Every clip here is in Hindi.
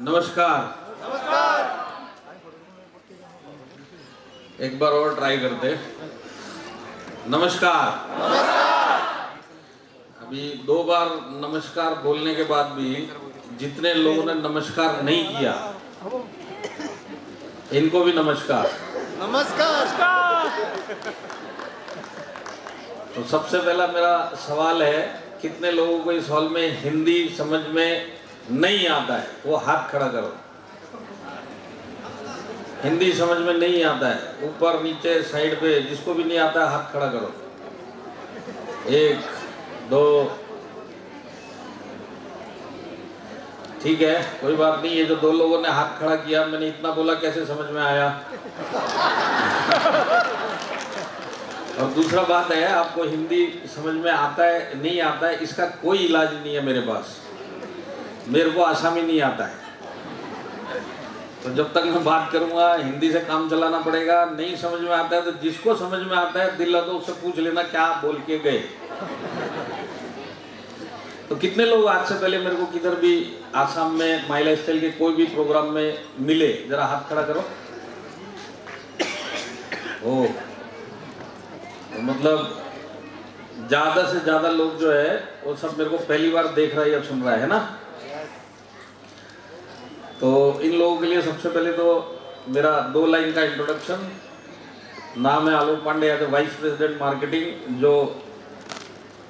नमस्कार। नमस्कार। एक बार और ट्राई करते। नमस्कार। अभी 2 बार नमस्कार बोलने के बाद भी जितने लोगों ने नमस्कार नहीं किया, इनको भी नमस्कार। नमस्कार। तो सबसे पहला मेरा सवाल है, कितने लोगों को इस हॉल में हिंदी समझ में नहीं आता है? वो हाथ खड़ा करो। हिंदी समझ में नहीं आता है, ऊपर नीचे साइड पे, जिसको भी नहीं आता है हाथ खड़ा करो। 1 2, ठीक है, कोई बात नहीं। ये जो 2 लोगों ने हाथ खड़ा किया, मैंने इतना बोला कैसे समझ में आया? और दूसरा बात है, आपको हिंदी समझ में आता है नहीं आता है, इसका कोई इलाज नहीं है मेरे पास। मेरे को आसामी नहीं आता है, तो जब तक मैं बात करूंगा हिंदी से काम चलाना पड़ेगा। नहीं समझ में आता है तो जिसको समझ में आता है, दिल लगा उससे पूछ लेना क्या बोल के गए। तो कितने लोग आज से पहले मेरे को किधर भी आसाम में माई लाइफस्टाइल के कोई भी प्रोग्राम में मिले? जरा हाथ खड़ा करो। ओ, तो मतलब ज्यादा से ज्यादा लोग जो है वो सब मेरे को पहली बार देख रहा है या सुन रहा है ना। तो इन लोगों के लिए सबसे पहले तो मेरा 2 लाइन का इंट्रोडक्शन। नाम है Alok Pandey, as vice president marketing, जो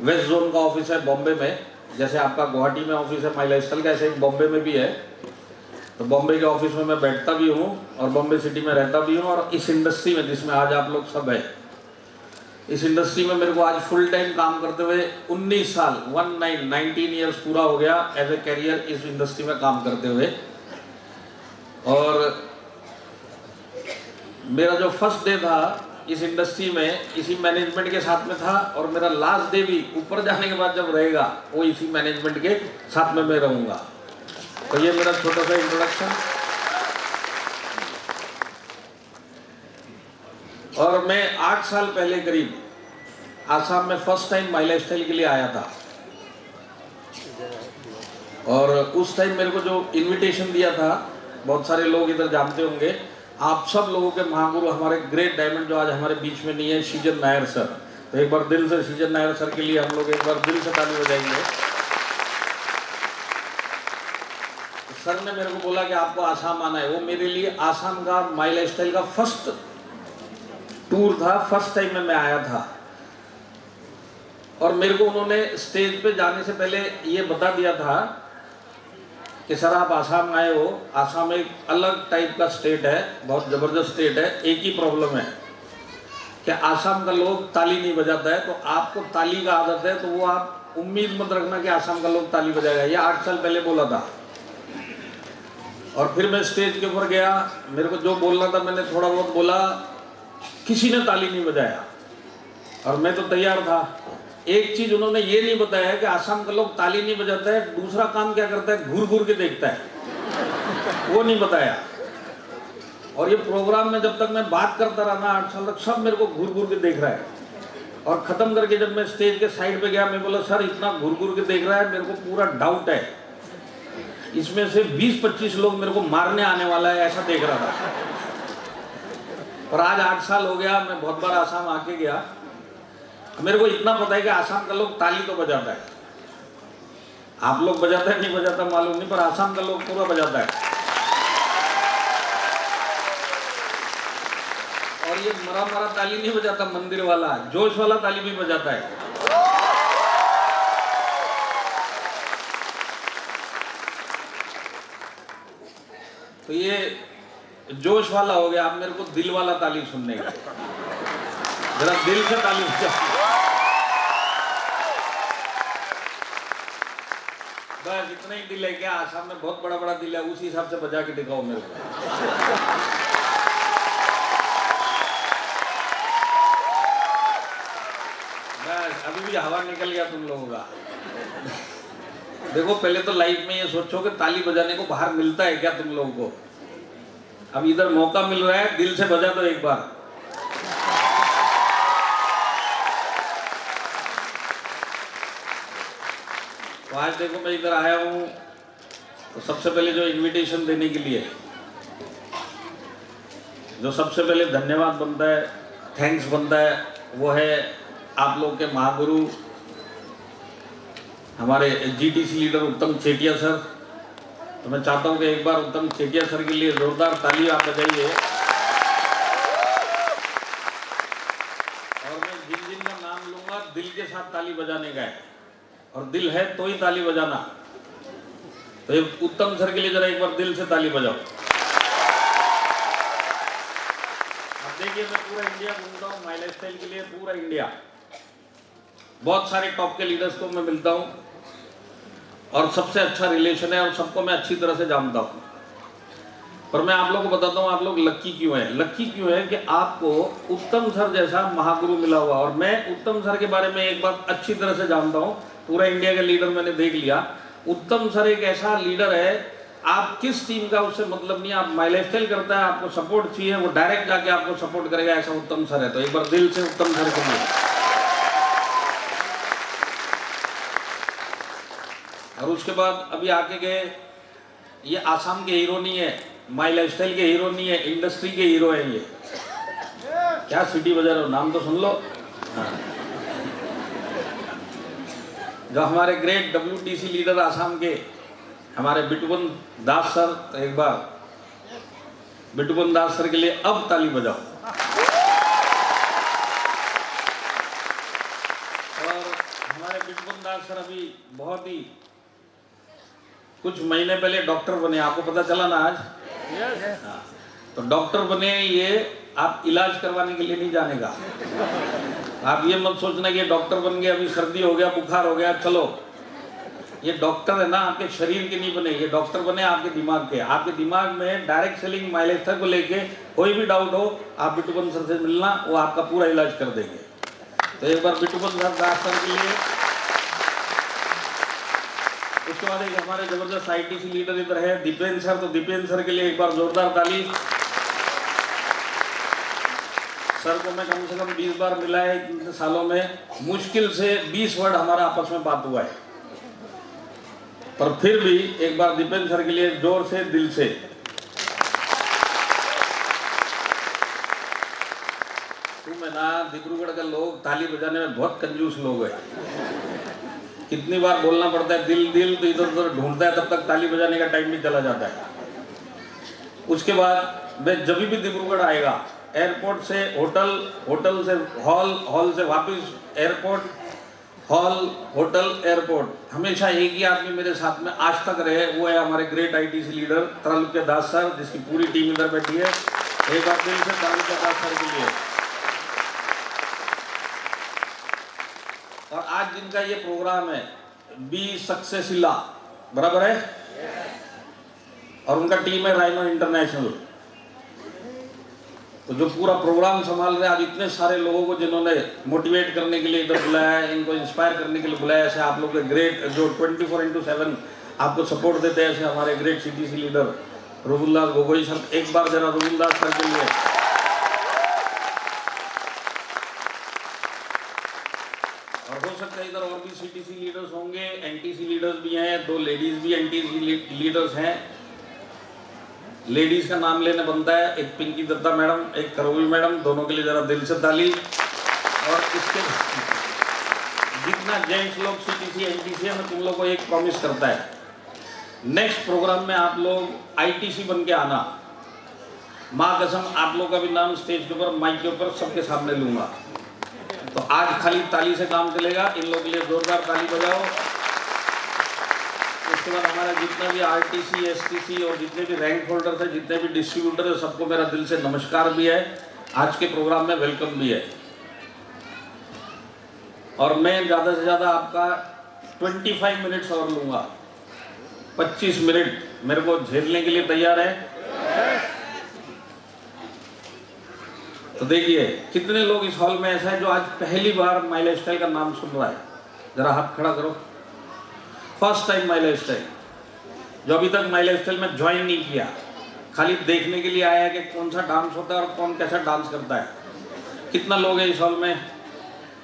वेस्ट जोन का ऑफिस है बॉम्बे में। जैसे आपका गुवाहाटी में ऑफिस है माई लाइफस्टाइल का, ऐसे एक बॉम्बे में भी है। तो बॉम्बे के ऑफिस में मैं बैठता भी हूँ और बॉम्बे सिटी में रहता भी हूँ। और इस इंडस्ट्री में जिसमें आज आप लोग सब है, इस इंडस्ट्री में मेरे को आज फुल टाइम काम करते हुए 19 साल 19 ईयर्स पूरा हो गया एज ए कैरियर इस इंडस्ट्री में काम करते हुए। और मेरा जो फर्स्ट डे था इस इंडस्ट्री में, इसी मैनेजमेंट के साथ में था। और मेरा लास्ट डे भी ऊपर जाने के बाद जब रहेगा, वो इसी मैनेजमेंट के साथ में मैं रहूंगा। तो ये मेरा छोटा सा इंट्रोडक्शन। और मैं 8 साल पहले करीब आसाम में फर्स्ट टाइम माई लाइफस्टाइल के लिए आया था। और उस टाइम मेरे को जो इनविटेशन दिया था, बहुत सारे लोग इधर जानते होंगे, आप सब लोगों के महागुरु, हमारे ग्रेट डायमंड जो आज हमारे बीच में नहीं है, सीजन नायर सर। तो एक बार दिल से सीजन नायर सर के लिए हम लोग एक बार दिल से ताली बजाएंगे। तो सर ने मेरे को बोला कि आपको आसाम आना है। वो मेरे लिए आसाम का माई लाइफस्टाइल का फर्स्ट टूर था, फर्स्ट टाइम में मैं आया था। और मेरे को उन्होंने स्टेज पे जाने से पहले ये बता दिया था कि सर आप आसाम आए हो, आसाम एक अलग टाइप का स्टेट है, बहुत ज़बरदस्त स्टेट है। एक ही प्रॉब्लम है कि आसाम का लोग ताली नहीं बजाता है। तो आपको ताली का आदत है, तो वो आप उम्मीद मत रखना कि आसाम का लोग ताली बजाएगा। ये 8 साल पहले बोला था। और फिर मैं स्टेज के ऊपर गया, मेरे को जो बोलना था मैंने थोड़ा बहुत बोला, किसी ने ताली नहीं बजाया और मैं तो तैयार था। एक चीज उन्होंने ये नहीं बताया कि आसाम का लोग ताली नहीं बजाता है, दूसरा काम क्या करता है, घूर घूर के देखता है, वो नहीं बताया। और ये प्रोग्राम में जब तक मैं बात करता रहा ना 8 साल तक, सब मेरे को घूर घूर के देख रहा है। और खत्म करके जब मैं स्टेज के साइड पे गया, मैं बोला सर इतना घूर घूर के देख रहा है, मेरे को पूरा डाउट है, इसमें से 20-25 लोग मेरे को मारने आने वाला है, ऐसा देख रहा था। और आज 8 साल हो गया, मैं बहुत बार आसाम आके गया। मेरे को इतना पता है कि आसाम का लोग ताली तो बजाता है। आप लोग बजाता है नहीं बजाता मालूम नहीं, पर आसाम का लोग पूरा बजाता है। और ये मरा मरा ताली नहीं बजाता, मंदिर वाला जोश वाला ताली भी बजाता है। तो ये जोश वाला हो गया। अब मेरे को दिल वाला ताली सुनने का, जरा दिल से ताली बजाओ। बस इतना ही दिल है क्या? आसाम में बहुत बड़ा बड़ा दिल है, उसी हिसाब से बजा के दिखाओ मेरे को। बस अभी भी हवा निकल गया तुम लोगों का। देखो पहले तो लाइफ में ये सोचो कि ताली बजाने को बाहर मिलता है क्या तुम लोगों को? अब इधर मौका मिल रहा है, दिल से बजा दो एक बार। तो आज देखो मैं इधर आया हूँ तो सबसे पहले जो इनविटेशन देने के लिए जो सबसे पहले धन्यवाद बनता है, थैंक्स बनता है, वो है आप लोग के महागुरु हमारे जीटीसी लीडर उत्तम चेटिया सर। तो मैं चाहता हूं कि एक बार उत्तम चेटिया सर के लिए जोरदार ताली आप बजाइए। और मैं जिन जिन का नाम लूंगा दिल के साथ ताली बजाने का है, और दिल है तो ही ताली बजाना। तो ये उत्तम सर के लिए जरा एक बार दिल से ताली बजाओ। अब देखिए, मैं पूरा इंडिया घूमता हूँ माई लाइफ स्टाइल के लिए, पूरा इंडिया। बहुत सारे टॉप के लीडर्स को मैं मिलता हूँ और सबसे अच्छा रिलेशन है और सबको मैं अच्छी तरह से जानता हूँ। पर मैं आप लोगों को बताता हूँ आप लोग लक्की क्यों हैं। लक्की क्यों है कि आपको उत्तम सर जैसा महागुरु मिला हुआ। और मैं उत्तम सर के बारे में एक बात अच्छी तरह से जानता हूँ, पूरा इंडिया का लीडर मैंने देख लिया। उत्तम सर एक ऐसा लीडर है, आप किस टीम का उससे मतलब नहीं, आप माई लाइफ स्टाइल करता है, आपको सपोर्ट चाहिए, वो डायरेक्ट जाके आपको सपोर्ट करेगा, ऐसा उत्तम सर है। तो एक बार दिल से उत्तम सर के लिए। और उसके बाद अभी आके गए, ये आसाम के हीरो नहीं है, माई लाइफ स्टाइल के हीरो नहीं है, इंडस्ट्री के हीरो है। ये क्या सिटी बजा रहे हो, नाम तो सुन लो। हाँ। जो हमारे ग्रेट WTC लीडर आसाम के हमारे बिटुपन दास सर, तो एक बार बिटुपन दास सर के लिए अब ताली बजाओ। और हमारे बिटुपन दास सर अभी बहुत ही कुछ महीने पहले डॉक्टर बने, आपको पता चला ना आज? हाँ। तो डॉक्टर बने ये आप इलाज करवाने के लिए नहीं जाने का। आप ये मत सोचना कि डॉक्टर बन गए, अभी सर्दी हो गया, बुखार हो गया, चलो। ये डॉक्टर है ना, आपके शरीर के नहीं बने, ये डॉक्टर बने आपके दिमाग के। आपके दिमाग में डायरेक्ट सेलिंग माइलेज को लेके कोई भी डाउट हो, आप बिटुपन सर से मिलना, वो आपका पूरा इलाज कर देंगे। तो एक बार बिटुपन सर दास सर के लिए। उसके बाद एक हमारे जबरदस्त ITC लीडर इधर है दीपेंद्र सर, तो दीपेंद्र सर के लिए एक बार जोरदार ताली। सर को मैं कम से कम 20 बार मिला है इतने सालों में, मुश्किल से 20 वर्ड हमारा आपस में बात हुआ है। पर फिर भी एक बार दीपेंद्र सर के लिए जोर से दिल से। तुम है ना, डिब्रूगढ़ का लोग ताली बजाने में बहुत कंजूस लोग हैं। कितनी बार बोलना पड़ता है दिल दिल, तो इधर उधर ढूंढता है, तब तक ताली बजाने का टाइम भी चला जाता है। उसके बाद मैं जब भी डिब्रूगढ़ आएगा, एयरपोर्ट से होटल, होटल से हॉल, हॉल से वापस एयरपोर्ट, हॉल, होटल, एयरपोर्ट, हमेशा एक ही आदमी मेरे साथ में आज तक रहे, वो है हमारे ग्रेट ITC लीडर त्रैलोक्य दास सर, जिसकी पूरी टीम इधर बैठी है। एक बार दिल से त्रैलोक्य दास सर के लिए। और आज जिनका ये प्रोग्राम है बी सक्सेसिला, बराबर है, और उनका टीम है राइनो इंटरनेशनल। तो जो पूरा प्रोग्राम संभाल रहे हैं, आज इतने सारे लोगों को जिन्होंने मोटिवेट करने के लिए इधर बुलाया है, इनको इंस्पायर करने के लिए बुलाया, ऐसे आप लोग के ग्रेट जो 24/7 आपको सपोर्ट देते हैं, ऐसे हमारे great CTC leader Rubuldas Gogoi sir. एक बार जरा रुबुलदास सर के लिए। और हो सकता है इधर और भी CTC लीडर्स होंगे, NTC लीडर्स भी हैं, 2 लेडीज भी NTC लीडर्स हैं। लेडीज का नाम लेने बनता है, एक पिंकी दत्ता मैडम, एक करोवी मैडम, दोनों के लिए जरा दिल से ताली। और इसके जितना जेंट्स लोग CTC NTC है, मैं तुम लोग को एक प्रॉमिस करता है, नेक्स्ट प्रोग्राम में आप लोग ITC बन के आना। माँ कसम आप लोग का भी नाम स्टेज के ऊपर, माइक के ऊपर सबके सामने लूंगा। तो आज खाली ताली से काम चलेगा, इन लोगों के लिए जोरदार ताली बजाओ। उसके बाद हमारा जितना भी RTC, STC और जितने भी रैंक होल्डर है, जितने भी डिस्ट्रीब्यूटर है, सबको मेरा दिल से नमस्कार भी है, आज के प्रोग्राम में वेलकम भी है। और मैं ज़्यादा से ज़्यादा आपका 25 मिनट्स और लूँगा। 25 मिनट मेरे को झेलने के लिए तैयार है? तो देखिए कितने लोग इस हॉल में ऐसा है जो आज पहली बार माई लाइफ स्टाइल का नाम सुन रहा है, जरा हाथ खड़ा करो। First time my life style, जो अभी तक माई लाइफ स्टाइल में ज्वाइन नहीं किया, खाली देखने के लिए आया है कि कौन सा डांस होता है और कौन कैसा डांस करता है। कितना लोग है इस हॉल में?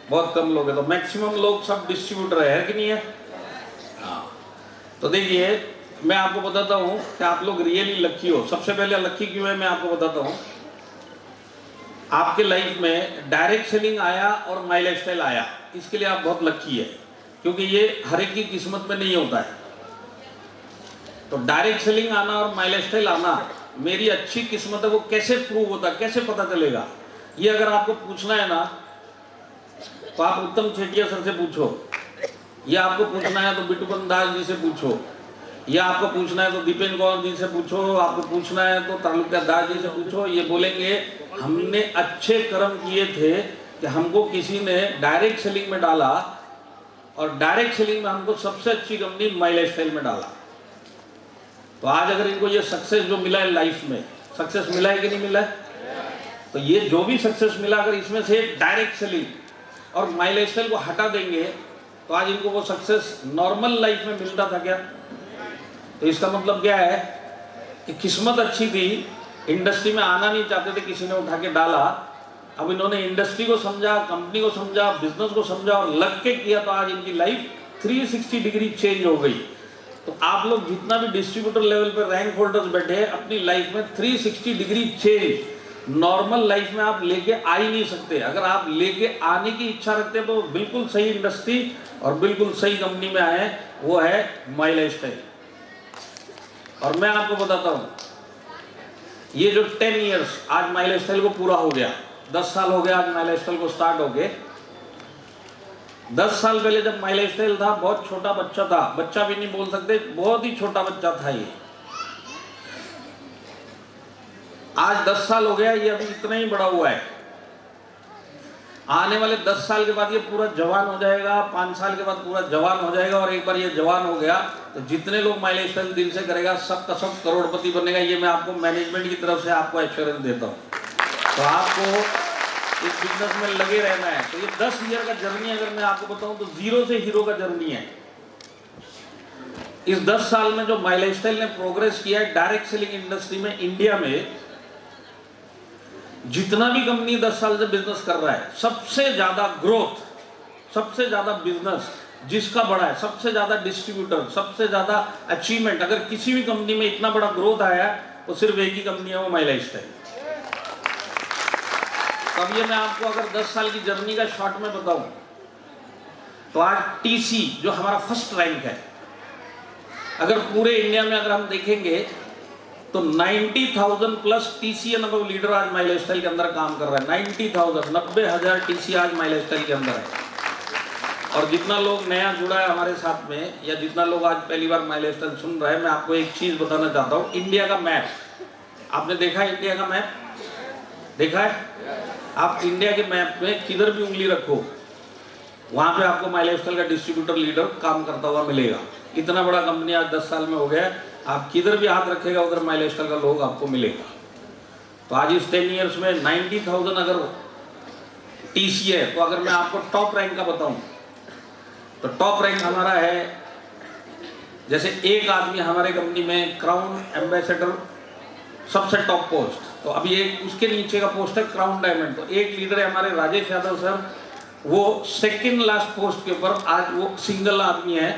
बहुत कम लोग है। तो मैक्सिमम लोग सब डिस्ट्रीब्यूटर है कि नहीं है? हाँ। तो देखिए मैं आपको बताता हूँ कि आप लोग रियली लकी हो। सबसे पहले लकी क्यों है मैं आपको बताता हूँ। आपके लाइफ में डायरेक्ट सेलिंग आया और माई लाइफ स्टाइल आया, इसके लिए आप बहुत लकी है, क्योंकि ये हर एक की किस्मत में नहीं होता है। तो डायरेक्ट सेलिंग आना और माई लाइफ स्टाइल आना मेरी अच्छी किस्मत है। वो कैसे प्रूव होता है, कैसे पता चलेगा, ये अगर आपको पूछना है ना तो आप उत्तम चेटिया सर से पूछो, या आपको पूछना है तो बिटुपन दास जी से पूछो, या आपको पूछना है तो दीपेन कौर जी से पूछो, आपको पूछना है तो तालुका दास जी से पूछो। ये बोलेंगे हमने अच्छे कर्म किए थे कि हमको किसी ने डायरेक्ट सेलिंग में डाला, और डायरेक्ट सेलिंग में हमको सबसे अच्छी कंपनी माई लाइफ स्टाइल में डाला। तो आज अगर इनको ये सक्सेस जो मिला है लाइफ में, सक्सेस मिला है कि नहीं मिला है, तो ये जो भी सक्सेस मिला अगर इसमें से डायरेक्ट सेलिंग और माई लाइफ स्टाइल को हटा देंगे तो आज इनको वो सक्सेस नॉर्मल लाइफ में मिलता था क्या? तो इसका मतलब क्या है कि किस्मत अच्छी थी, इंडस्ट्री में आना नहीं चाहते थे, किसी ने उठा के डाला। अब इन्होंने इंडस्ट्री को समझा, कंपनी को समझा, बिजनेस को समझा और लग के किया, तो आज इनकी लाइफ 360 डिग्री चेंज हो गई। तो आप लोग जितना भी डिस्ट्रीब्यूटर लेवल पे रैंक होल्डर्स बैठे हैं, अपनी लाइफ में 360 डिग्री चेंज नॉर्मल लाइफ में आप लेके आ ही नहीं सकते। अगर आप लेके आने की इच्छा रखते हैं तो बिल्कुल सही इंडस्ट्री और बिल्कुल सही कंपनी में आए, वो है माई लाइफ स्टाइल। और मैं आपको बताता हूँ, ये जो 10 इयर्स आज माई लाइफ स्टाइल को पूरा हो गया, 10 साल हो गया आज माई लाइफ स्टाइल को स्टार्ट हो गए। 10 साल पहले जब माई लाइफ स्टाइल था, बहुत छोटा बच्चा था, बच्चा भी नहीं बोल सकते, बहुत ही छोटा बच्चा था ये। आज 10 साल हो गया, ये अभी इतना ही बड़ा हुआ है। आने वाले 10 साल के बाद ये पूरा जवान हो जाएगा, 5 साल के बाद पूरा जवान हो जाएगा, और एक बार ये जवान हो गया तो जितने लोग माई लाइफ स्टाइल दिल से करेगा सबका सब करोड़पति बनेगा। ये मैं आपको मैनेजमेंट की तरफ से आपको एश्योरेंस देता हूँ। तो आपको इस बिजनेस में लगे रहना है। तो ये 10 ईयर का जर्नी अगर मैं आपको बताऊं तो जीरो से हीरो का जर्नी है। इस 10 साल में जो माई लाइफ स्टाइल ने प्रोग्रेस किया है डायरेक्ट सेलिंग इंडस्ट्री में, इंडिया में जितना भी कंपनी 10 साल से बिजनेस कर रहा है, सबसे ज्यादा ग्रोथ, सबसे ज्यादा बिजनेस जिसका बड़ा है, सबसे ज्यादा डिस्ट्रीब्यूटर, सबसे ज्यादा अचीवमेंट, अगर किसी भी कंपनी में इतना बड़ा ग्रोथ आया तो सिर्फ एक ही कंपनी है, वो माई लाइफ स्टाइल। अब ये मैं आपको अगर 10 साल की जर्नी का शॉर्ट में बताऊं तो आज टीसी जो हमारा फर्स्ट रैंक है, अगर पूरे इंडिया में अगर हम देखेंगे तो 90,000 प्लस टीसी अनुभव लीडर आज माई लाइफ स्टाइल के अंदर काम कर रहा है। 90,000 90,000 टीसी आज माई लाइफ स्टाइल के अंदर है। और जितना लोग नया जुड़ा है हमारे साथ में, या जितना लोग आज पहली बार माई लाइफ स्टाइल सुन रहे हैं, मैं आपको एक चीज बताना चाहता हूँ। इंडिया का मैप आपने देखा है? इंडिया का मैप देखा है? आप इंडिया के मैप में किधर भी उंगली रखो, वहां पे आपको माई लाइफ स्टाइल का डिस्ट्रीब्यूटर लीडर काम करता हुआ मिलेगा। इतना बड़ा कंपनी आज 10 साल में हो गया, आप किधर भी हाथ रखेगा उधर माई लाइफ स्टाइल का लोग आपको मिलेगा। तो आज इस 10 इयर्स में 90,000 अगर टीसी है, तो अगर मैं आपको टॉप रैंक का बताऊं तो टॉप रैंक हमारा है, जैसे एक आदमी हमारे कंपनी में क्राउन एम्बेसडर, सबसे टॉप पोस्ट, तो अभी एक उसके नीचे का पोस्ट है क्राउन डायमंड। तो एक लीडर है हमारे राजेश यादव सर, वो सेकंड लास्ट पोस्ट के ऊपर आज वो सिंगल आदमी है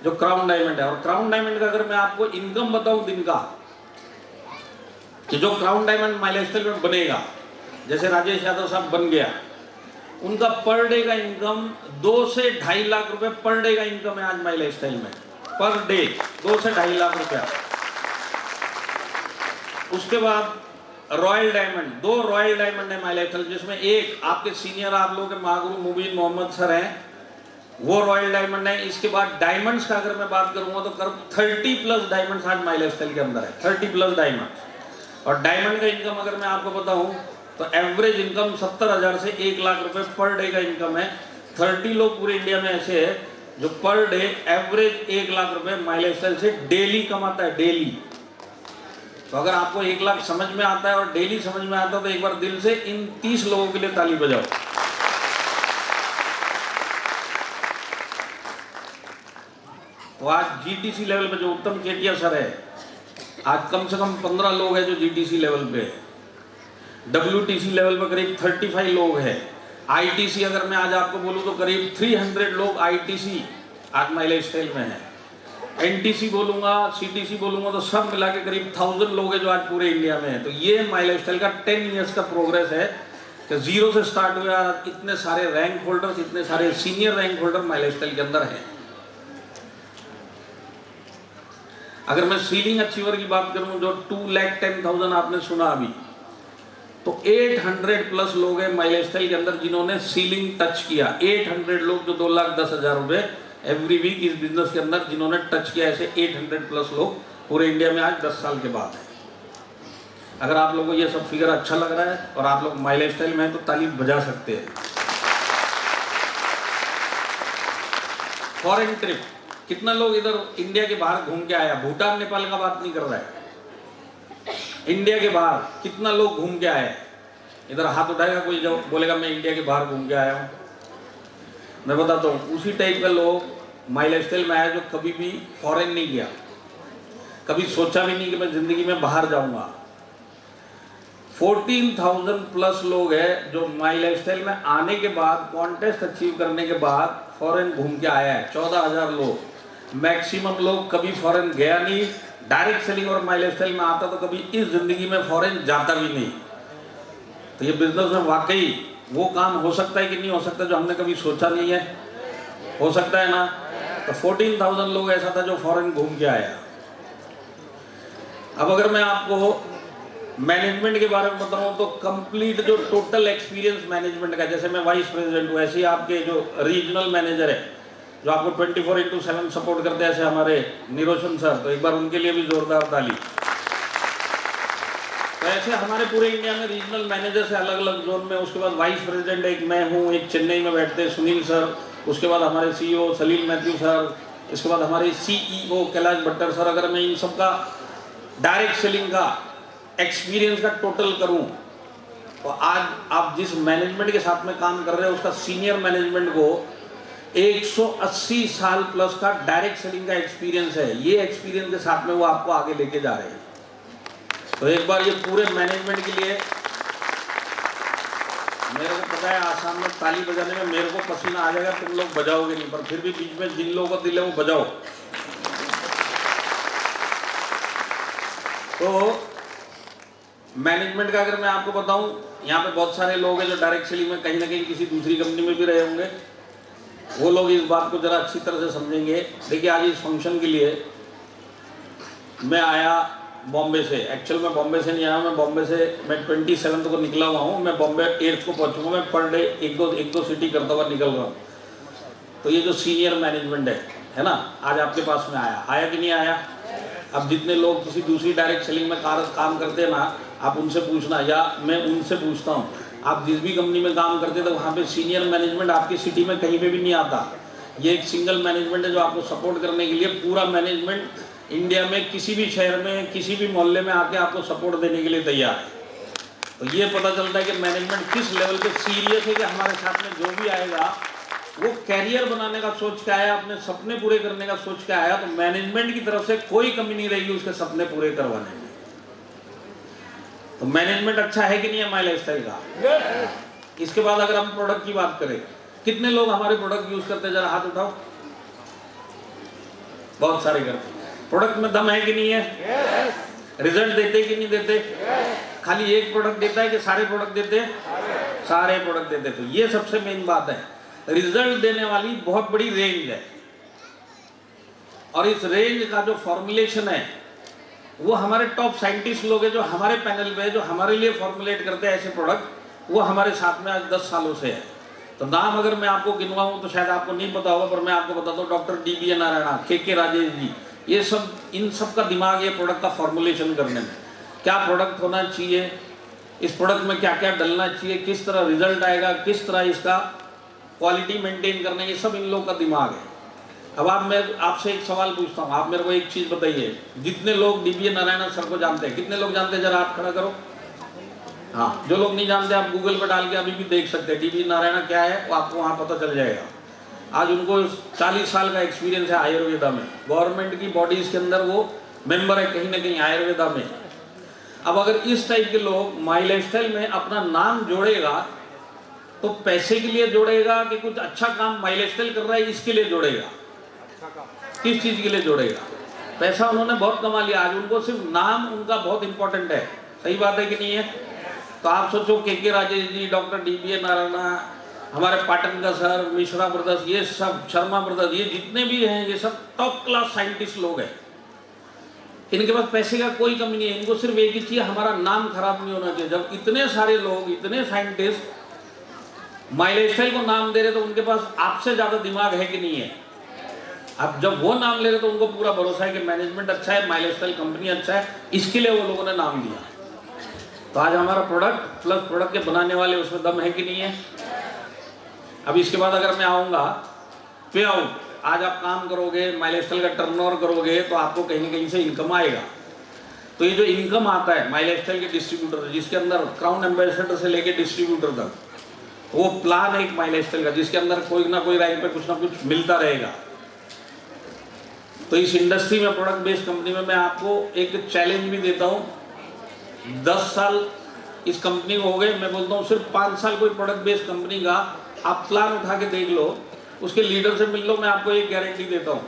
जो क्राउन डायमंड है। और क्राउन डायमंड का अगर मैं आपको इनकम बताऊं दिन का, कि जो crown diamond my life style में बनेगा, जैसे राजेश यादव साहब बन गया, उनका पर डे का इनकम 2 से 2.5 लाख रुपए पर डे का इनकम है आज माई लाइफ स्टाइल में, पर डे 2 से 2.5 लाख रुपया। उसके बाद रॉयल डायमंड, 2 रॉयल डायमंड है माई लाइफ स्टाइल, जिसमें एक आपके सीनियर आप लोगों के महागुरु मुबीन मोहम्मद सर हैं, वो रॉयल डायमंड है। इसके बाद डायमंड्स का अगर मैं बात करूंगा तो करीब 30 प्लस डायमंड्स आज माई लाइफ स्टाइल के अंदर है, 30 प्लस डायमंड। और डायमंड का इनकम अगर मैं आपको बताऊं तो एवरेज इनकम 70,000 से 1 लाख रुपए पर डे का इनकम है। 30 लोग पूरे इंडिया में ऐसे है जो पर डे एवरेज 1 लाख रुपए माई लाइफ स्टाइल से डेली कमाता है, डेली। तो अगर आपको 1 लाख समझ में आता है और डेली समझ में आता है तो एक बार दिल से इन 30 लोगों के लिए ताली बजाओ। तो आज जीटीसी लेवल पे जो उत्तम चेटिया सर है, आज कम से कम 15 लोग हैं जो जीटीसी लेवल पे है। डब्ल्यूटीसी लेवल पे करीब 35 लोग हैं। आईटीसी अगर मैं आज आपको बोलूं तो करीब 300 लोग आईटीसी आज माई लाइफ स्टाइल में है। एनटीसी बोलूंगा, सीटीसी बोलूंगा तो सब मिला के करीब 1000 लोग हैं जो आज पूरे इंडिया में हैं। तो ये माई लाइफस्टाइल का 10 इयर्स का प्रोग्रेस है कि जीरो से स्टार्ट हुआ, इतने सारे रैंक होल्डर्स, इतने सारे सीनियर रैंक होल्डर माई लाइफस्टाइल के अंदर हैं। अगर मैं सीलिंग अचीवर की बात करूं जो 2,10,000 आपने सुना अभी, तो 800 प्लस लोग हैं माई लाइफस्टाइल के अंदर जिन्होंने सीलिंग टच किया। 800 लोग जो 2,10,000 रुपए एवरी वीक इस बिजनेस के अंदर जिन्होंने टच किया, ऐसे 800 प्लस लोग पूरे इंडिया में आज 10 साल के बाद है। अगर आप लोगों को ये सब फिगर अच्छा लग रहा है और आप लोग माई लाइफस्टाइल में हैं तो ताली बजा सकते हैं। फॉरेन ट्रिप, कितना लोग इधर इंडिया के बाहर घूम के आया? भूटान नेपाल का बात नहीं कर रहा है, इंडिया के बाहर कितना लोग घूम के आए? इधर हाथ उठाएगा कोई जो बोलेगा मैं इंडिया के बाहर घूम के आया हूं। मैं बताता हूँ, उसी टाइप का लोग माई लाइफस्टाइल में आया जो कभी भी फॉरेन नहीं गया, कभी सोचा भी नहीं कि मैं जिंदगी में बाहर जाऊंगा। 14,000 प्लस लोग हैं जो माई लाइफस्टाइल में आने के बाद, कॉन्टेस्ट अचीव करने के बाद फॉरेन घूम के आया है। 14,000 लोग, मैक्सिमम लोग कभी फॉरेन गया नहीं। डायरेक्ट सेलिंग और माई लाइफस्टाइल में आता तो कभी इस जिंदगी में फॉरेन जाता भी नहीं। तो ये बिजनेस में वाकई वो काम हो सकता है कि नहीं हो सकता जो हमने कभी सोचा नहीं है? हो सकता है ना। तो 14,000 लोग ऐसा था जो फॉरेन घूम के आया। अब अगर मैं आपको मैनेजमेंट के बारे में बताऊं तो कंप्लीट जो टोटल एक्सपीरियंस मैनेजमेंट का, जैसे मैं वाइस प्रेसिडेंट हूँ, ऐसे ही आपके जो रीजनल मैनेजर है जो आपको 24/7 सपोर्ट करते हैं, ऐसे हमारे निरोशन सर, तो एक बार उनके लिए भी जोरदार ताली। तो ऐसे हमारे पूरे इंडिया में रीजनल मैनेजर्स है अलग अलग जोन में। उसके बाद वाइस प्रेसिडेंट एक मैं हूँ, एक चेन्नई में बैठते हैं सुनील सर, उसके बाद हमारे CEO सलील मैथ्यू सर, इसके बाद हमारे CEO कैलाश भट्टर सर। अगर मैं इन सबका डायरेक्ट सेलिंग का एक्सपीरियंस का टोटल करूं तो आज आप जिस मैनेजमेंट के साथ में काम कर रहे हैं उसका सीनियर मैनेजमेंट को 180 साल प्लस का डायरेक्ट सेलिंग का एक्सपीरियंस है। ये एक्सपीरियंस के साथ में वो आपको आगे लेके जा रहे हैं। तो एक बार ये पूरे मैनेजमेंट के लिए, मेरे को पता है आसाम में ताली बजाने में मेरे को पसीना आ जाएगा, तुम लोग बजाओगे नहीं, पर फिर भी बीच में जिन लोगों को दिल है वो बजाओ। तो मैनेजमेंट का अगर मैं आपको बताऊं, यहाँ पे बहुत सारे लोग हैं जो डायरेक्ट सेलिंग में कहीं ना कहीं किसी दूसरी कंपनी में भी रहे होंगे। वो लोग इस बात को जरा अच्छी तरह से समझेंगे। देखिए आज इस फंक्शन के लिए मैं आया बॉम्बे से। एक्चुअल में बॉम्बे से नहीं आया, मैं बॉम्बे से मैं 27 को निकला हुआ हूँ। मैं बॉम्बे 8 को पहुँचूंगा। मैं पर डे एक दो सिटी करता हुआ निकल रहा हूँ। तो ये जो सीनियर मैनेजमेंट है ना, आज आपके पास में आया कि नहीं आया? अब जितने लोग किसी दूसरी डायरेक्ट सेलिंग में काम करते हैं ना, आप उनसे पूछना, या मैं उनसे पूछता हूँ, आप जिस भी कंपनी में काम करते थे वहाँ पे सीनियर मैनेजमेंट आपकी सिटी में कहीं पे भी नहीं आता। ये एक सिंगल मैनेजमेंट है जो आपको सपोर्ट करने के लिए, पूरा मैनेजमेंट इंडिया में किसी भी शहर में किसी भी मोहल्ले में आके आपको सपोर्ट देने के लिए तैयार है। तो ये पता चलता है कि मैनेजमेंट किस लेवल पे सीरियस है कि हमारे साथ में जो भी आएगा वो कैरियर बनाने का सोच के आया, अपने सपने पूरे करने का सोच के आया। तो मैनेजमेंट की तरफ से कोई कमी नहीं रहेगी उसके सपने पूरे करवाने में। तो मैनेजमेंट अच्छा है कि नहीं है माई लाइफस्टाइल का? इसके बाद अगर हम प्रोडक्ट की बात करें, कितने लोग हमारे प्रोडक्ट यूज करते हैं? जरा हाथ उठाओ। बहुत सारे करते। प्रोडक्ट में दम है कि नहीं है? रिजल्ट देते कि नहीं देते? खाली एक प्रोडक्ट देता है कि सारे प्रोडक्ट देते? सारे प्रोडक्ट देते। तो ये सबसे मेन बात है, रिजल्ट देने वाली बहुत बड़ी रेंज है। और इस रेंज का जो फॉर्मुलेशन है वो हमारे टॉप साइंटिस्ट लोग हैं जो हमारे पैनल पे है, जो हमारे लिए फॉर्मुलेट करते हैं ऐसे प्रोडक्ट, वो हमारे साथ में आज 10 सालों से है। तो नाम अगर मैं आपको गिनवाऊं तो शायद आपको नहीं पता होगा, पर मैं आपको बताता हूँ। Doctor DB Narayana, KK Rajesh ji, ये सब, इन सब का दिमाग ये प्रोडक्ट का फॉर्मुलेशन करने में, क्या प्रोडक्ट होना चाहिए, इस प्रोडक्ट में क्या क्या डलना चाहिए, किस तरह रिजल्ट आएगा, किस तरह इसका क्वालिटी मेंटेन करना, ये सब इन लोगों का दिमाग है। अब मैं आपसे एक सवाल पूछता हूँ, आप मेरे को एक चीज़ बताइए, जितने लोग DB नारायणन सर को जानते हैं, कितने लोग जानते हैं? जरा हाथ खड़ा करो। हाँ, जो लोग नहीं जानते आप गूगल पर डाल के अभी भी देख सकते हैं DB नारायणन क्या है, वो आपको वहाँ पता चल जाएगा। आज उनको 40 साल का एक्सपीरियंस है आयुर्वेदा में, गवर्नमेंट की बॉडीज़ के अंदर वो मेंबर है कहीं ना कहीं आयुर्वेदा में। अब अगर इस टाइप के लोग माई लाइफस्टाइल में अपना नाम जोड़ेगा तो पैसे के लिए जोड़ेगा कि कुछ अच्छा काम माई लाइफस्टाइल कर रहा है इसके लिए जोड़ेगा? किस चीज के लिए जोड़ेगा? पैसा उन्होंने बहुत कमा लिया, आज उनको सिर्फ नाम उनका बहुत इंपॉर्टेंट है। सही बात है कि नहीं है? तो आप सोचो के राजेश जी, डॉक्टर DBA नारायणा, हमारे पाटन का सर, मिश्रा ब्रदर्स, ये सब शर्मा ब्रदर्स, ये जितने भी हैं ये सब टॉप क्लास साइंटिस्ट लोग हैं। इनके पास पैसे का कोई कमी नहीं है, इनको सिर्फ एक ही चीज, हमारा नाम खराब नहीं होना चाहिए। जब इतने सारे लोग, इतने साइंटिस्ट माई लाइफस्टाइल को नाम दे रहे तो उनके पास आपसे ज्यादा दिमाग है कि नहीं है? अब जब वो नाम ले रहे तो उनको पूरा भरोसा है कि मैनेजमेंट अच्छा है, माई लाइफस्टाइल कंपनी अच्छा है, इसके लिए वो लोगों ने नाम दिया। तो आज हमारा प्रोडक्ट प्लस प्रोडक्ट के बनाने वाले, उसमें दम है कि नहीं है? अब इसके बाद अगर मैं आऊँगा पे आउट, आज आप काम करोगे, माई लाइफस्टाइल का टर्नओवर करोगे तो आपको कहीं ना कहीं से इनकम आएगा। तो ये जो इनकम आता है माई लाइफस्टाइल के डिस्ट्रीब्यूटर, जिसके अंदर क्राउन एम्बेसडर से लेके डिस्ट्रीब्यूटर तक, वो प्लान है एक माई लाइफस्टाइल का, जिसके अंदर कोई ना कोई रैंक पे कुछ ना कुछ मिलता रहेगा। तो इस इंडस्ट्री में, प्रोडक्ट बेस्ड कंपनी में, मैं आपको एक चैलेंज भी देता हूँ। 10 साल इस कंपनी को हो गए, मैं बोलता हूँ सिर्फ 5 साल कोई प्रोडक्ट बेस्ड कंपनी का आप प्लान उठा के देख लो, उसके लीडर से मिल लो, मैं आपको एक गारंटी देता हूँ,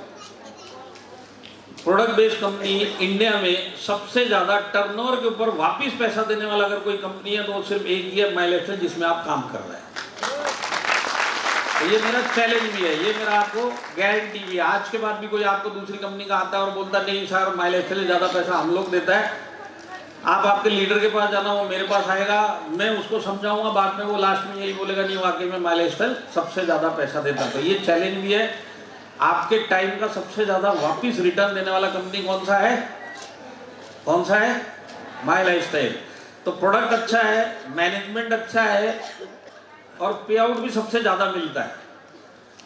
प्रोडक्ट बेस्ड कंपनी इंडिया में सबसे ज्यादा टर्नओवर के ऊपर वापिस पैसा देने वाला अगर कोई कंपनी है तो वो सिर्फ एक ही है, माई लाइफस्टाइल, जिसमें आप काम कर रहे हैं। तो ये मेरा चैलेंज भी है, ये मेरा आपको गारंटी भी है। आज के बाद भी कोई आपको दूसरी कंपनी का आता है और बोलता नहीं सर माई लाइफस्टाइल ज्यादा पैसा हम लोग देता है, आप आपके लीडर के पास जाना, वो मेरे पास आएगा, मैं उसको समझाऊंगा, बाद में वो लास्ट में यही बोलेगा नहीं वाकई में माई लाइफस्टाइल सबसे ज्यादा पैसा देता है। तो ये चैलेंज भी है। आपके टाइम का सबसे ज्यादा वापिस रिटर्न देने वाला कंपनी कौन सा है? कौन सा है? माई लाइफस्टाइल। तो प्रोडक्ट अच्छा है, मैनेजमेंट अच्छा है और पे आउट भी सबसे ज्यादा मिलता है।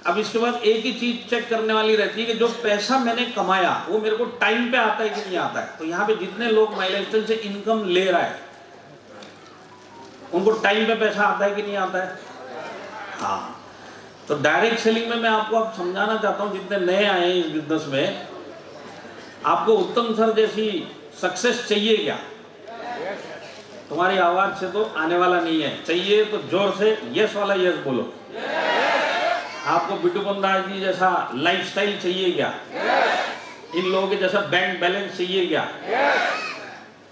अब इसके बाद एक ही चीज चेक करने वाली रहती है कि जो पैसा मैंने कमाया वो मेरे को टाइम पे आता है कि नहीं आता है। तो यहाँ पे जितने लोग माई लाइफस्टाइल से इनकम ले रहा है उनको टाइम पे पैसा आता है कि नहीं आता है? हाँ। तो डायरेक्ट सेलिंग में मैं आपको अब समझाना चाहता हूँ, जितने नए आए हैं इस बिजनेस में, आपको उत्तम सर जैसी सक्सेस चाहिए क्या? तुम्हारी आवाज से तो आने वाला नहीं है, चाहिए तो जोर से यस वाला यस बोलो। आपको बिटूपन दास जी जैसा लाइफस्टाइल चाहिए क्या? इन लोगों के जैसा बैंक बैलेंस चाहिए क्या?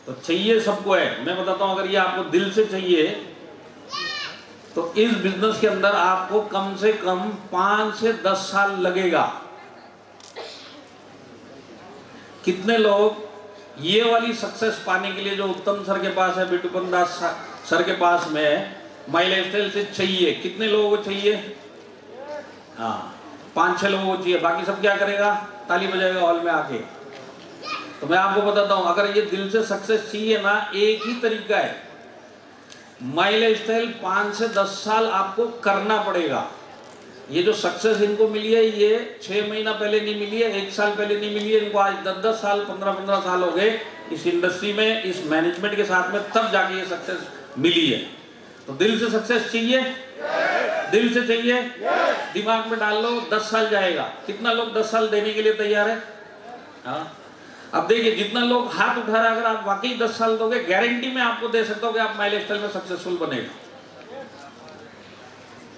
तो चाहिए सबको है। मैं बताता हूं, अगर ये आपको दिल से चाहिए तो इस बिजनेस के अंदर आपको कम से कम 5 से 10 साल लगेगा। कितने लोग ये वाली सक्सेस पाने के लिए जो उत्तम सर के पास है, बिटूपन दास सर के पास में माई लाइफस्टाइल से चाहिए, कितने लोगों को चाहिए? हाँ, 5-6 लोगों को चाहिए। बाकी सब क्या करेगा? ताली बजाएगा हॉल में आके। तो मैं आपको बताता हूं, अगर ये दिल से सक्सेस चाहिए ना, एक ही तरीका है, माई लाइफस्टाइल 5 से 10 साल आपको करना पड़ेगा। ये जो सक्सेस इनको मिली है ये 6 महीना पहले नहीं मिली है, 1 साल पहले नहीं मिली है, इनको आज 10-10 साल 15-15 साल हो गए इस इंडस्ट्री में, इस मैनेजमेंट के साथ में, तब जाके ये सक्सेस मिली है। तो दिल से सक्सेस चाहिए? दिल से चाहिए? दिमाग में डाल लो, 10 साल जाएगा। कितना लोग 10 साल देने के लिए तैयार है? हाँ। अब देखिए, जितना लोग हाथ उठा रहे हैं, अगर आप वाकई 10 साल दोगे, गारंटी मैं आपको दे सकता हूं कि आप माई लाइफस्टाइल में सक्सेसफुल बनेगा।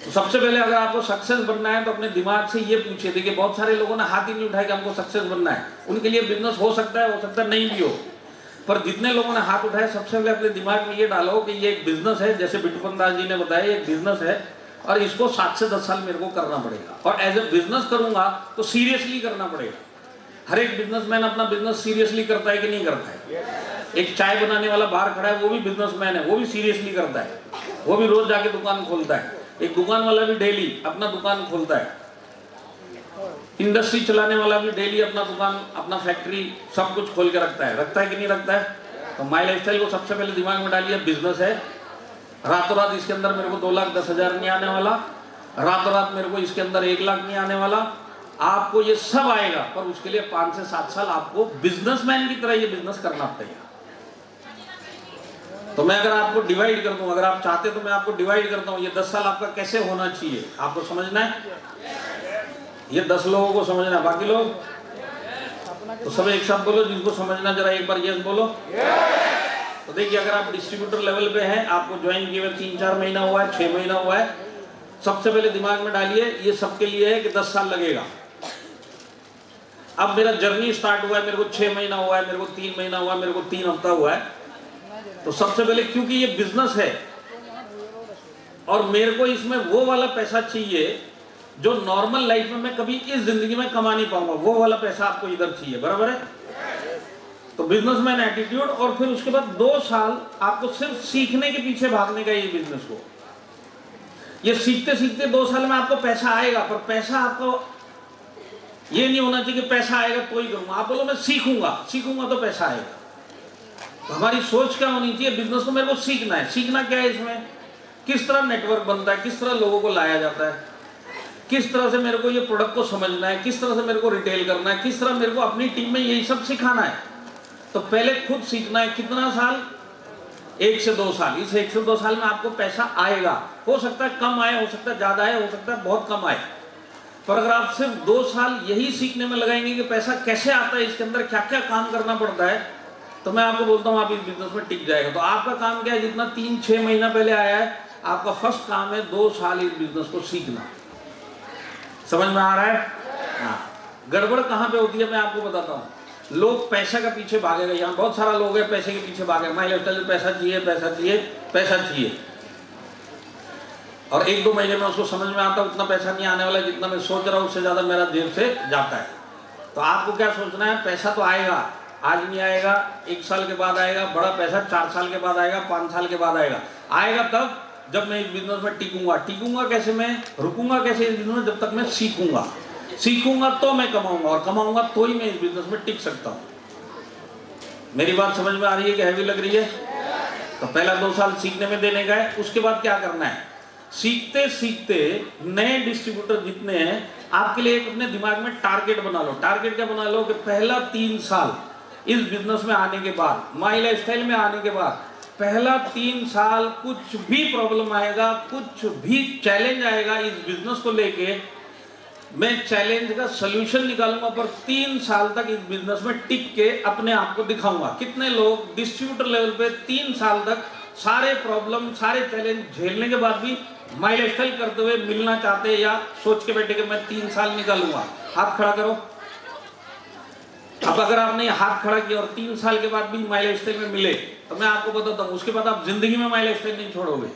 तो सबसे पहले अगर आपको सक्सेस बनना है तो अपने दिमाग से ये पूछिए। देखिए, बहुत सारे लोगों ने हाथ ही नहीं उठाया कि हमको सक्सेस बनना है। उनके लिए बिजनेस हो सकता है नहीं भी हो, पर जितने लोगों ने हाथ उठाया, सबसे पहले अपने दिमाग में ये डालो कि ये एक बिजनेस है, जैसे बिटूपन दास जी ने बताया, ये एक बिजनेस है और इसको 7 से 10 साल मेरे को करना पड़ेगा। और एज ए बिजनेस करूंगा तो सीरियसली करना पड़ेगा। हर एक बिजनेसमैन अपना बिजनेस सीरियसली करता है कि नहीं करता है? एक चाय बनाने वाला बाहर खड़ा है, वो भी बिजनेसमैन है, वो भी सीरियसली करता है, वो भी रोज जाके दुकान खोलता है। एक दुकान वाला भी डेली अपना दुकान खोलता है। इंडस्ट्री चलाने वाला भी डेली अपना दुकान, अपना फैक्ट्री, सब कुछ खोल के रखता है कि नहीं रखता है? तो माई लाइफस्टाइल को सबसे पहले दिमाग में डालिए, बिजनेस है। रातों रात इसके अंदर मेरे को 2,10,000 नहीं आने वाला, रातों रात मेरे को इसके अंदर 1 लाख नहीं आने वाला। आपको ये सब आएगा, पर उसके लिए 5 से 7 साल आपको बिजनेसमैन की तरह ये बिजनेस करना पड़ेगा। तो मैं अगर आपको डिवाइड कर दूं, अगर आप चाहते तो मैं आपको डिवाइड करता हूं, ये 10 साल आपका कैसे होना चाहिए आपको समझना है। ये 10 लोगों को समझना है, बाकी लोग तो सब एक साथ बोलो, जिनको समझना जरा एक बार यस बोलो। तो देखिए, अगर आप डिस्ट्रीब्यूटर लेवल पे हैं, आपको ज्वाइन किए हुए 3-4 महीना हुआ है, 6 महीना हुआ है, सबसे पहले दिमाग में डालिए ये सबके लिए है कि 10 साल लगेगा। अब मेरा जर्नी स्टार्ट हुआ है, मेरे को 6 महीना हुआ है, मेरे को 3 महीना हुआ है, मेरे को 3 हफ्ता हुआ है। तो सबसे पहले क्योंकि ये बिजनेस है और मेरे को इसमें वो वाला पैसा चाहिए जो नॉर्मल लाइफ में मैं कभी इस जिंदगी में कमा नहीं पाऊंगा, वो वाला पैसा आपको इधर चाहिए, बराबर है। तो बिजनेसमैन एटीट्यूड, और फिर उसके बाद 2 साल आपको सिर्फ सीखने के पीछे भागने का ये बिजनेस को। ये सीखते सीखते 2 साल में आपको पैसा आएगा, पर पैसा आपको ये नहीं होना चाहिए कि पैसा आएगा तो ही करूंगा। आप बोलो मैं सीखूंगा तो पैसा आएगा। तो हमारी सोच क्या होनी चाहिए, बिजनेस को मेरे को सीखना है। सीखना क्या है इसमें, किस तरह नेटवर्क बनता है, किस तरह लोगों को लाया जाता है, किस तरह से मेरे को ये प्रोडक्ट को समझना है, किस तरह से मेरे को रिटेल करना है, किस तरह मेरे को अपनी टीम में यही सब सिखाना है। तो पहले खुद सीखना है। कितना साल, 1 से 2 साल। इस 1 से 2 साल में आपको पैसा आएगा। हो सकता है कम आए, हो सकता है ज्यादा आए, हो सकता है बहुत कम आए, पर अगर आप सिर्फ 2 साल यही सीखने में लगाएंगे कि पैसा कैसे आता है, इसके अंदर क्या क्या काम करना पड़ता है, तो मैं आपको बोलता हूँ आप इस बिजनेस में टिक जाएगा। तो आपका काम क्या है, जितना 3-6 महीना पहले आया है, आपका फर्स्ट काम है 2 साल इस बिजनेस को सीखना। समझ में आ रहा है? हाँ। गड़बड़ कहाँ पे होती है मैं आपको बताता हूँ। लोग पैसा के पीछे भागेगा, यहाँ बहुत सारा लोग है पैसे के पीछे भागे, माई लाइफस्टाइल पैसा चाहिए, पैसा चाहिए, पैसा चाहिए, और 1-2 महीने में उसको समझ में आता है उतना पैसा नहीं आने वाला जितना मैं सोच रहा हूँ, उससे ज्यादा मेरा जेब से जाता है। तो आपको क्या सोचना है, पैसा तो आएगा, आज नहीं आएगा, 1 साल के बाद आएगा, बड़ा पैसा 4 साल के बाद आएगा, 5 साल के बाद आएगा। आएगा तब जब मैं इस बिजनेस में टिकूंगा। टिकूंगा कैसे, मैं रुकूंगा कैसे इस बिजनेस में, जब तक मैं सीखूंगा तो मैं कमाऊंगा, और कमाऊंगा तो ही मैं इस बिजनेस में टिक सकता हूँ। मेरी बात समझ में आ रही है कि हैवी लग रही है? तो पहला 2 साल सीखने में देने का है। उसके बाद क्या करना है, सीखते सीखते नए डिस्ट्रीब्यूटर जितने हैं, आपके लिए एक अपने दिमाग में टारगेट बना लो। टारगेट क्या बना लो कि पहला 3 साल इस बिजनेस में आने के बाद, माई लाइफस्टाइल में आने के बाद, पहला 3 साल कुछ भी प्रॉब्लम आएगा, कुछ भी चैलेंज आएगा इस बिजनेस को लेके, मैं चैलेंज का सलूशन निकालूंगा, पर 3 साल तक इस बिजनेस में टिक के अपने आप को दिखाऊंगा। कितने लोग डिस्ट्रीब्यूटर लेवल पे 3 साल तक सारे प्रॉब्लम, सारे चैलेंज झेलने के बाद भी माई लाइफस्टाइल करते हुए मिलना चाहते हैं, या सोच के बैठे कि मैं 3 साल निकालूंगा? हाथ खड़ा करो। अब अगर आपने हाथ खड़ा किया और 3 साल के बाद भी माई लाइफस्टाइल में मिले, तो मैं आपको बताता हूँ उसके बाद आप जिंदगी में माई लाइफस्टाइल नहीं छोड़ोगे।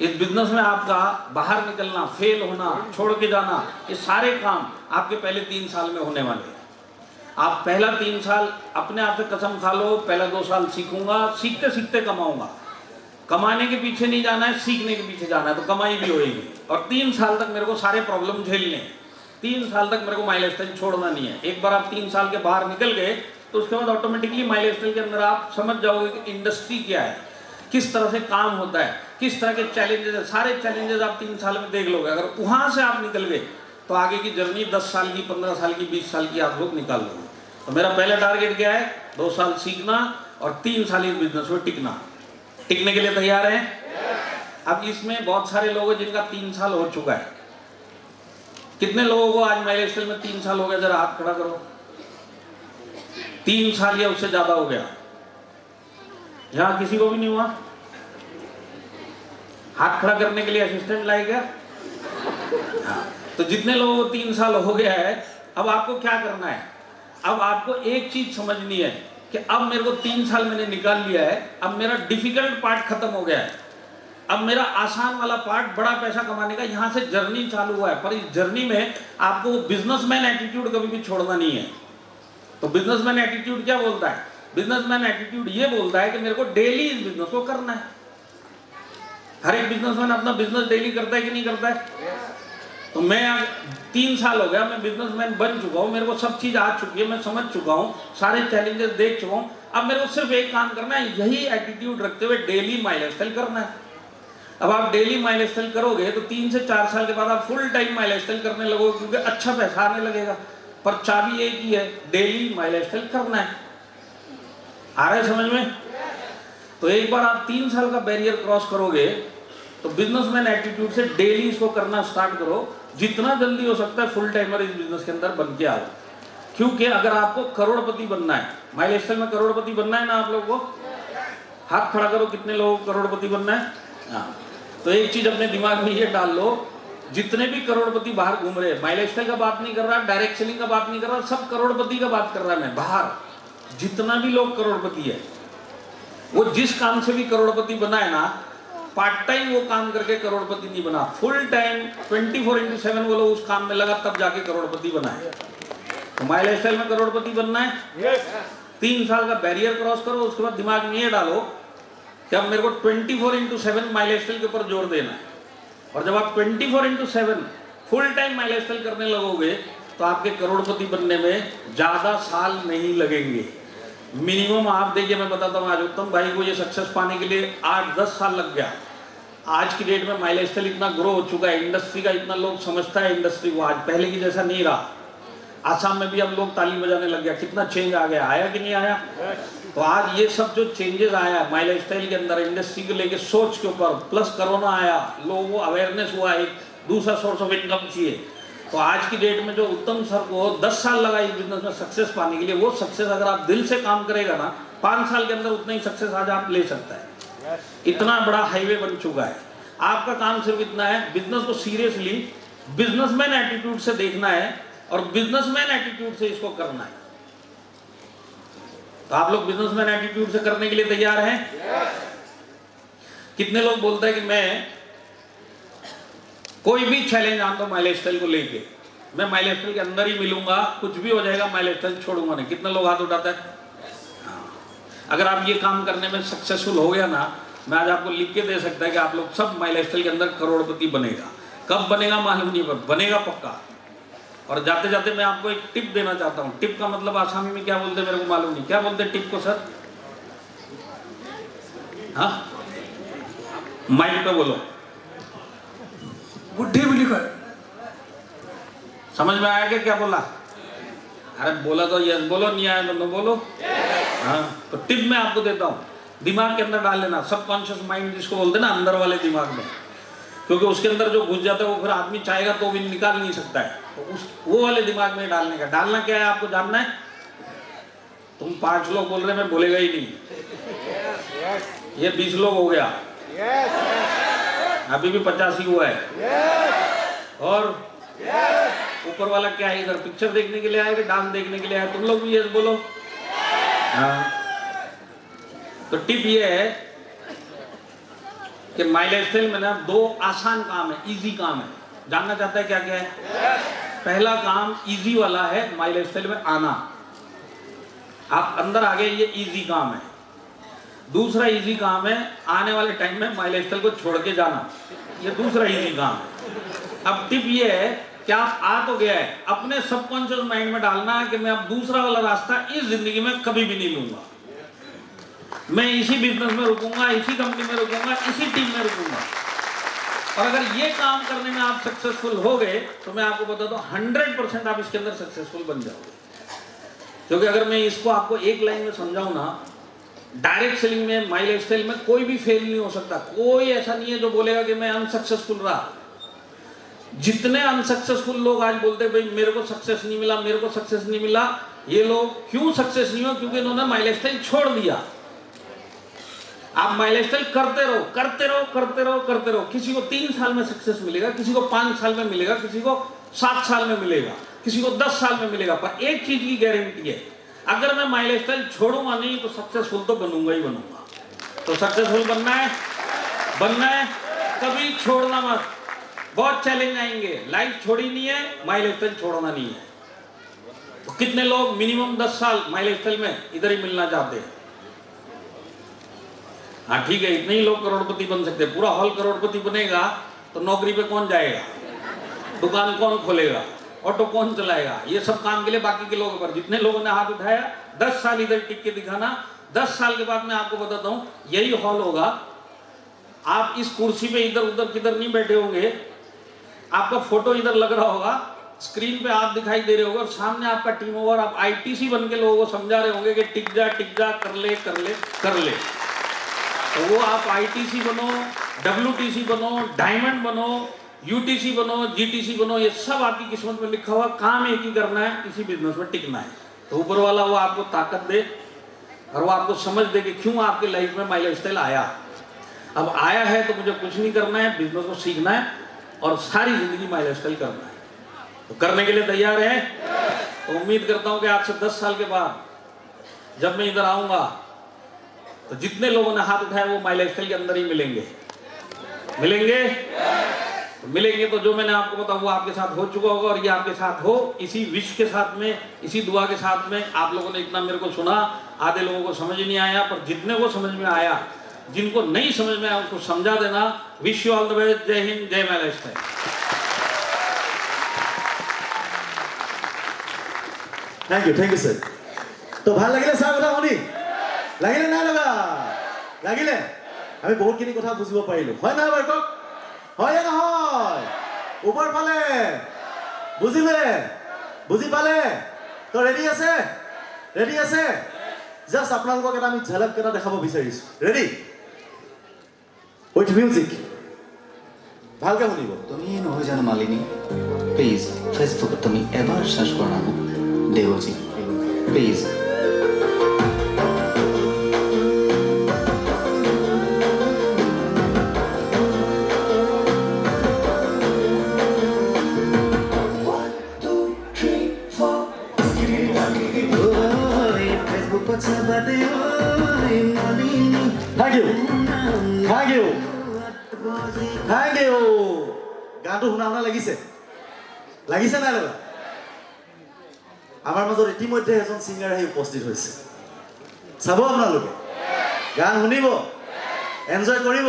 इस बिजनेस में आपका बाहर निकलना, फेल होना, छोड़ के जाना, ये सारे काम आपके पहले 3 साल में होने वाले हैं। आप पहला 3 साल अपने आप से कसम खा लो, पहला 2 साल सीखूंगा, सीखते सीखते कमाऊंगा। कमाने के पीछे नहीं जाना है, सीखने के पीछे जाना है, तो कमाई भी होगी। और 3 साल तक मेरे को सारे प्रॉब्लम झेलने, 3 साल तक मेरे को माई लाइफस्टाइल छोड़ना नहीं है। एक बार आप 3 साल के बाहर निकल गए तो उसके बाद ऑटोमेटिकली माई लाइफस्टाइल के अंदर आप समझ जाओगे कि इंडस्ट्री क्या है, किस तरह से काम होता है, किस तरह के चैलेंजेस है। सारे चैलेंजेस आप 3 साल में देख लोगे। अगर वहां से आप निकल गए तो आगे की जर्नी 10 साल की, 15 साल की, 20 साल की आप लोग निकाल लोगे। तो मेरा पहला टारगेट क्या है, 2 साल सीखना और 3 साल इस बिजनेस में टिकना। टिकने के लिए तैयार हैं? अब इसमें बहुत सारे लोग हैं जिनका 3 साल हो चुका है। कितने लोगों को आज माई लाइफस्टाइल में 3 साल हो गया, जरा हाथ खड़ा करो। 3 साल या उससे ज्यादा हो गया? यहां किसी को भी नहीं हुआ? हाथ खड़ा करने के लिए असिस्टेंट लाएगा? हाँ। तो जितने लोगों को 3 साल हो गया है, अब आपको क्या करना है, अब आपको एक चीज समझनी है कि अब मेरे को 3 साल मैंने निकाल लिया है, अब मेरा डिफिकल्ट पार्ट खत्म हो गया है, अब मेरा आसान वाला पार्ट, बड़ा पैसा कमाने का, यहां से जर्नी चालू हुआ है। पर इस जर्नी में आपको बिजनेसमैन एटीट्यूड कभी भी छोड़ना नहीं है। तो बिजनेसमैन एटीट्यूड क्या बोलता है? बिजनेसमैन एटीट्यूड ये बोलता है कि मेरे को डेली इस बिजनेस को करना है। हर एक बिजनेसमैन अपना बिजनेस डेली करता है कि नहीं करता है? तो मैं 3 साल हो गया, मैं बिजनेसमैन बन चुका हूं, मेरे को सब चीज आ चुकी है, मैं समझ चुका हूं, सारे चैलेंजेस देख चुका हूं। अब मेरे को सिर्फ एक काम करना है, यही एटीट्यूड रखते हुए डेली माई लाइफस्टाइल करना है। अब आप डेली माई लाइफस्टाइल करोगे तो 3 से 4 साल के बाद आप फुल टाइम माई लाइफस्टाइल करने लगोगे, क्योंकि अच्छा पैसा आने लगेगा। पर चाबी एक ही है, डेली माई लाइफस्टाइल करना है। आ रहा है समझ में? तो एक बार आप 3 साल का बैरियर क्रॉस करोगे तो बिजनेसमैन एटीट्यूड से डेली इसको करना स्टार्ट करो। जितना जल्दी हो सकता है फुल टाइमर इस बिजनेस के अंदर बन के आओ। क्योंकि अगर आपको करोड़पति बनना है, माई लाइफस्टाइल में करोड़पति बनना है ना आप लोगों को? हाथ खड़ा करो, कितने लोगों को करोड़पति बनना है? हाँ। तो एक चीज अपने दिमाग में ये डाल लो जितने भी करोड़पति बाहर घूम रहे हैं, माई लाइफस्टाइल का बात नहीं कर रहा, डायरेक्ट सेलिंग का बात नहीं कर रहा, सब करोड़पति का बात कर रहा है मैं। बाहर जितना भी लोग करोड़पति है, वो जिस काम से भी करोड़पति बना है ना, पार्ट टाइम वो काम करके करोड़पति नहीं बना, फुल टाइम 24/7 वो लोग उस काम में लगा, तब जाके करोड़पति बना है। तो माई लाइफस्टाइल में करोड़पति बनना है, 3 साल का बैरियर क्रॉस करो, उसके बाद दिमाग में ये डालो कि अब मेरे को 24/7 माई लाइफस्टाइल के ऊपर जोर देना है। और जब आप 24/7 फुल टाइम माई लाइफस्टाइल करने लगोगे तो आपके करोड़पति बनने में ज्यादा साल नहीं लगेंगे। मिनिमम आप देखिए, मैं बताता हूँ, आज उत्तम भाई को ये सक्सेस पाने के लिए 8-10 साल लग गया। आज की डेट में माई लाइफस्टाइल इतना ग्रो हो चुका है, इंडस्ट्री का इतना लोग समझता है इंडस्ट्री को, आज पहले की जैसा नहीं रहा। आसाम में भी अब लोग ताली बजाने लग गया, कितना चेंज आ गया, आया कि नहीं आया? तो आज ये सब जो चेंजेस आया माई लाइफस्टाइल के अंदर, इंडस्ट्री को लेके सोच के ऊपर, प्लस कोरोना आया, लोगों को अवेयरनेस हुआ, एक दूसरा सोर्स ऑफ इनकम चाहिए। तो आज की डेट में जो उत्तम सर को 10 साल लगा इस बिजनेस में सक्सेस पाने के लिए, वो सक्सेस अगर आप दिल से काम करेगा ना, 5 साल के अंदर उतना ही सक्सेस आज आप ले सकता है। इतना बड़ा हाईवे बन चुका है। आपका काम सिर्फ इतना है, बिजनेस को सीरियसली बिजनेसमैन एटीट्यूड से देखना है और बिजनेसमैन एटीट्यूड से इसको करना है। तो आप लोग बिजनेसमैन एटीट्यूड से करने के लिए तैयार हैं? कितने लोग बोलते हैं कि मैं कोई भी चैलेंज आन दो माई लाइफस्टाइल को लेके, मैं माई लाइफस्टाइल के अंदर ही मिलूंगा, कुछ भी हो जाएगा, माई लाइफस्टाइल छोड़ूंगा नहीं। कितने लोग हाथ उठाते हैं? अगर आप ये काम करने में सक्सेसफुल हो गया ना, मैं आज आपको लिख के दे सकता है कि आप लोग सब माई लाइफस्टाइल के अंदर करोड़पति बनेगा। कब बनेगा मालूम नहीं, पर बनेगा पक्का। और जाते जाते मैं आपको एक टिप देना चाहता हूँ। टिप का मतलब आसामी में क्या बोलते हैं मेरे को मालूम नहीं, क्या बोलते हैं टिप को सर? हाँ, माइक पे बोलो। बुढ़ी भी लिखो। समझ में आया क्या बोला? अरे बोला तो यस बोलो, नहीं आया तो नो बोलो। हाँ, तो टिप मैं आपको देता हूँ, दिमाग के अंदर डाल लेना, सबकॉन्शियस माइंड जिसको बोलते हैं ना, अंदर वाले दिमाग में, क्योंकि उसके अंदर जो घुस जाता है वो फिर आदमी चाहेगा तो भी निकाल नहीं सकता है। तो उस वो वाले दिमाग में डालने का, डालना क्या है आपको जानना है? तुम 5 लोग बोल रहे, मैं बोलेगा ही नहीं, ये 20 लोग हो गया, अभी भी 85 हुआ है। और ऊपर वाला क्या है, इधर पिक्चर देखने के लिए आए कि डांस देखने के लिए आए? तुम लोग भी यस बोलो। हाँ, तो टिप ये है कि माई लाइफस्टाइल में ना 2 आसान काम है, इजी काम है। जानना चाहता है क्या क्या है? पहला काम इजी वाला है, माई लाइफस्टाइल में आना, आप अंदर आ गए, ये इजी काम है। दूसरा इजी काम है आने वाले टाइम में माई लाइफस्टाइल को छोड़ के जाना, ये दूसरा इजी काम है। अब टिप ये है कि आप आ तो गया है, अपने सबकॉन्शियस माइंड में डालना है कि मैं अब दूसरा वाला रास्ता इस जिंदगी में कभी भी नहीं लूंगा, मैं इसी बिजनेस में रुकूंगा, इसी कंपनी में रुकूंगा, इसी टीम में रुकूंगा। और अगर ये काम करने में आप सक्सेसफुल हो गए तो मैं आपको बता दूं 100% आप इसके अंदर सक्सेसफुल बन जाओगे। क्योंकि अगर मैं इसको आपको एक लाइन में समझाऊं ना, डायरेक्ट सेलिंग में, माई लाइफस्टाइल में कोई भी फेल नहीं हो सकता। कोई ऐसा नहीं है जो बोलेगा कि मैं अनसक्सेसफुल रहा। जितने अनसक्सेसफुल लोग आज बोलते हैं भाई मेरे को सक्सेस नहीं मिला, मेरे को सक्सेस नहीं मिला, ये लोग क्यों सक्सेस नहीं हो? क्योंकि इन्होंने माई लाइफस्टाइल छोड़ दिया। आप माई लाइफस्टाइल करते रहो, करते रहो, करते रहो, करते रहो। किसी को 3 साल में सक्सेस मिलेगा, किसी को 5 साल में मिलेगा, किसी को 7 साल में मिलेगा, किसी को 10 साल में मिलेगा। पर एक चीज की गारंटी है, अगर मैं माई लाइफस्टाइल छोड़ूंगा नहीं तो सक्सेसफुल तो बनूंगा ही बनूंगा। तो सक्सेसफुल बनना है, बनना है, कभी छोड़ना मत। बहुत चैलेंज आएंगे, लाइफ छोड़ी नहीं है, माई लाइफस्टाइल छोड़ना नहीं है। तो कितने लोग मिनिमम 10 साल माई लाइफस्टाइल में इधर ही मिलना चाहते हैं? हाँ ठीक है, इतने ही लोग करोड़पति बन सकते हैं। पूरा हॉल करोड़पति बनेगा तो नौकरी पे कौन जाएगा, दुकान कौन खोलेगा, ऑटो कौन चलाएगा? ये सब काम के लिए बाकी के लोगों पर। जितने लोगों ने हाथ उठाया, 10 साल इधर टिक के दिखाना। 10 साल के बाद मैं आपको बताता हूँ, यही हॉल होगा, आप इस कुर्सी पे इधर उधर किधर नहीं बैठे होंगे, आपका फोटो इधर लग रहा होगा, स्क्रीन पे आप दिखाई दे रहे होगे, और सामने आपका टीम ओवर, आप आईटीसी बन के लोगों को समझा रहे होंगे कि टिक जा, कर ले, कर ले, कर ले। तो वो आप आईटीसी बनो, डब्ल्यूटीसी बनो, डायमंड बनो, यूटीसी बनो, जीटीसी बनो, ये सब आपकी किस्मत में लिखा हुआ। काम एक ही करना है, इसी बिजनेस में टिकना है। तो ऊपर वाला वो आपको ताकत दे और वो आपको समझ दे कि क्यों आपकी लाइफ में माई लाइफस्टाइल आया। अब आया है तो मुझे कुछ नहीं करना है, बिजनेस को सीखना है, और सारी जिंदगी माई लाइफस्टाइल करना है। तो करने के लिए तैयार हैं? तो उम्मीद करता हूं कि आज से 10 साल के बाद जब मैं इधर आऊंगा तो जितने लोगों ने हाथ उठाया वो माई लाइफस्टाइल के अंदर ही मिलेंगे। मिलेंगे तो मिलेंगे तो जो मैंने आपको बताया वो आपके साथ हो चुका होगा, और ये आपके साथ हो, इसी विश के साथ में, इसी दुआ के साथ में। आप लोगों ने इतना मेरे को सुना, आधे लोगों को समझ नहीं आया, पर जितने को समझ में आया, जिनको नहीं समझ में आया उसको समझा देना। Wish you all the best. जय हिंद, जय माई लाइफस्टाइल। Thank you sir. तो ভাল লাগিলে ছাৰ কথা শুনি? লাগিলে নাই লগা? লাগিলে? আমি বহুতখিনি কথা বুজিব পাৰিলো, হয় নহয় বাৰু কওক? হয় নহয়? ওপৰ ফালে বুজিলে? বুজি পালে? তো ৰেডি আছে? ৰেডি আছে? জাষ্ট আপোনালোকক এটা আমি ঝলক এটা দেখাব বিচাৰিছো। ৰেডি? With music. ভালকে শুনিব। তুমি নহয় জানো মালিনী, প্লিজ ফেচবুকত তুমি এবাৰ সার্চ কৰা না দেৱজী, প্লিজ। Thank you. গানটো শুনা শুনা লাগিছে? লাগিছে নাই লগা? আমাৰ মাজত ইতিমধ্যে এজন ছিংগাৰ আহি উপস্থিত হৈছে। চাব আপোনালোকে, গান শুনিব, এনজয় কৰিব।